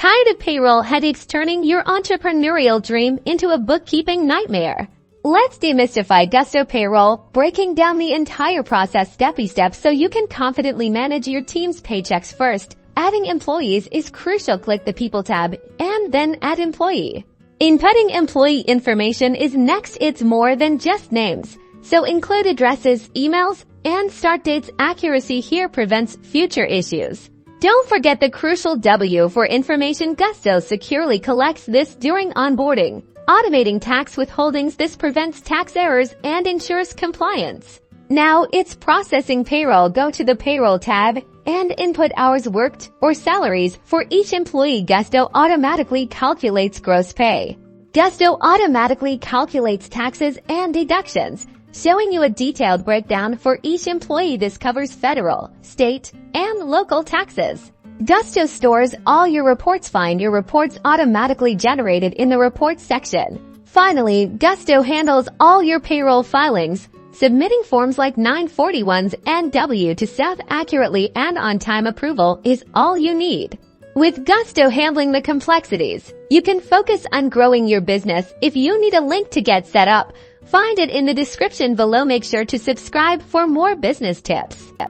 Tired of payroll headaches turning your entrepreneurial dream into a bookkeeping nightmare? Let's demystify Gusto Payroll, breaking down the entire process step by step so you can confidently manage your team's paychecks first. Adding employees is crucial. Click the People tab and then Add Employee. Inputting employee information is next. It's more than just names, so include addresses, emails, and start dates. Accuracy here prevents future issues. Don't forget the crucial W for information. Gusto securely collects this during onboarding, automating tax withholdings. This prevents tax errors and ensures compliance. Now it's processing payroll. Go to the Payroll tab and input hours worked or salaries for each employee. Gusto automatically calculates gross pay. Gusto automatically calculates taxes and deductions, showing you a detailed breakdown for each employee. This covers federal, state, and local taxes. Gusto stores all your reports. Find your reports automatically generated in the Reports section. Finally, Gusto handles all your payroll filings. Submitting forms like 941s and W-2 accurately and on-time approval is all you need. With Gusto handling the complexities, you can focus on growing your business. If you need a link to get set up, find it in the description below. Make sure to subscribe for more business tips.